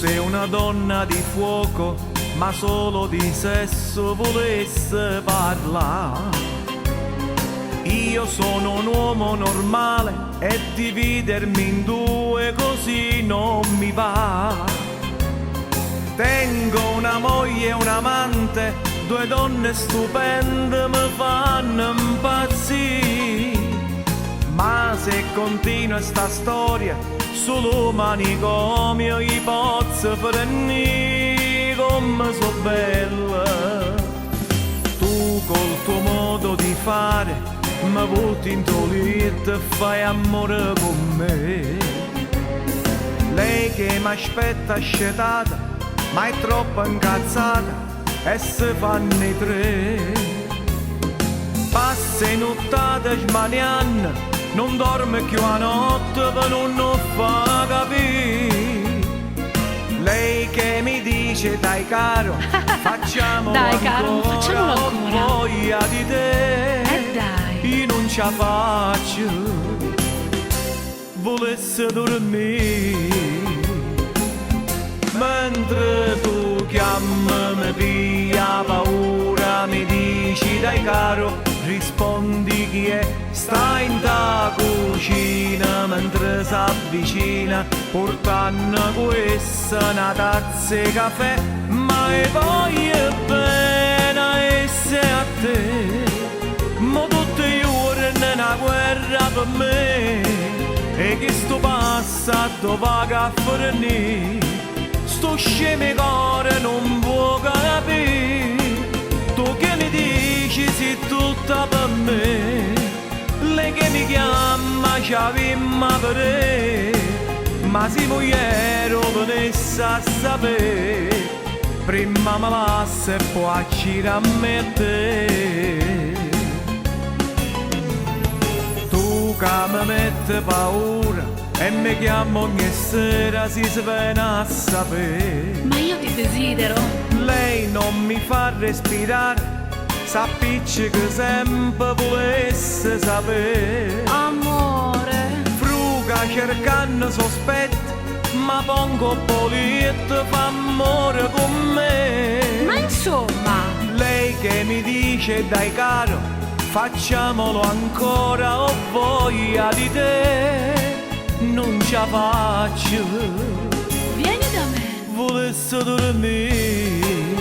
sei una donna di fuoco, ma solo di sesso volesse parlare. Io sono un uomo normale e dividermi in due così non mi va. Tengo una moglie e un amante, due donne stupende mi fanno impazzire. Ma se continua sta storia, solo manicomio i pozzo frenni come so bella. Tu col tuo modo di fare mi butti in tolito e fai amore con me. Lei che mi aspetta scetata, ma è troppo incazzata e se fanno i tre. Passa in nottate smanianno, non dorme più a notte per non fa capire. Lei che mi dice dai caro, facciamolo dai, caro, ancora, facciamolo ho ancora. voglia di te. Dai. Io non ce la faccio, volesse dormire. Mentre tu chiami, via paura, mi dici dai caro, rispondi chi è, sta in ta cucina mentre s'avvicina, portando questa una tazza di caffè, ma e voglio bene essere a te, ma tutti i giorni è una guerra per me, e che sto passato vaga a fornire. Sto scemo cuore non può capire, tu che mi dici sei tutta per me, lei che mi chiama ci avemmo per, ma se mogliero venisse a sapere, prima me passa e poi accira a me e te. Tu che mi mette paura e mi chiamo ogni sera si viene a sapere. Ma io ti desidero. Lei non mi fa respirare, s'appiccica che sempre volesse sapere. Amore. Fruga cercando sospetti, ma pongo polietto, fa amore con me. Ma insomma. Lei che mi dice dai caro, facciamolo ancora, ho voglia di te. Non ce la faccio, Vieni da me. volesse dormire.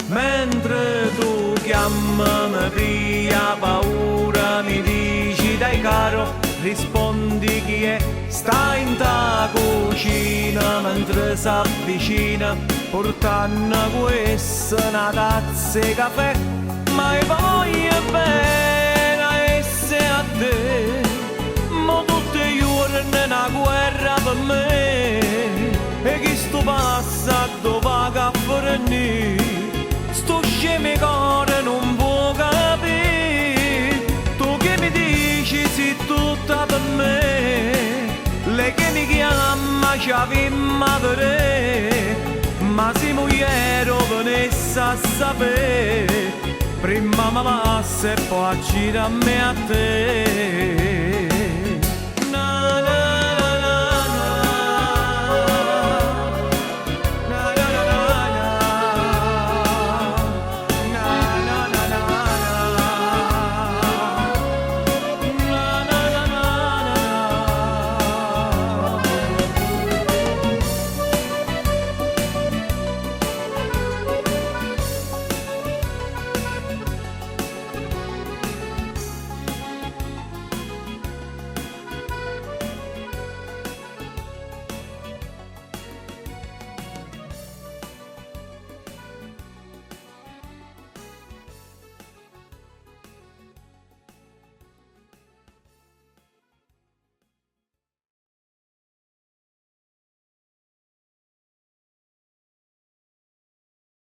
Mentre tu chiami, via paura, mi dici dai caro, rispondi chi è, sta in ta cucina mentre s'avvicina, portando questa una tazza di caffè, ma io voglio bene essere a te. Ma tutti i giorni è una guerra per me, e chi sto passato vaga a fornire. Sto scemo cuore non può capire, tu che mi dici sei tutta per me, lei che mi chiama ci avemmo per, ma se mogliero venisse a sapere, prima me passa e poi accida a me a te.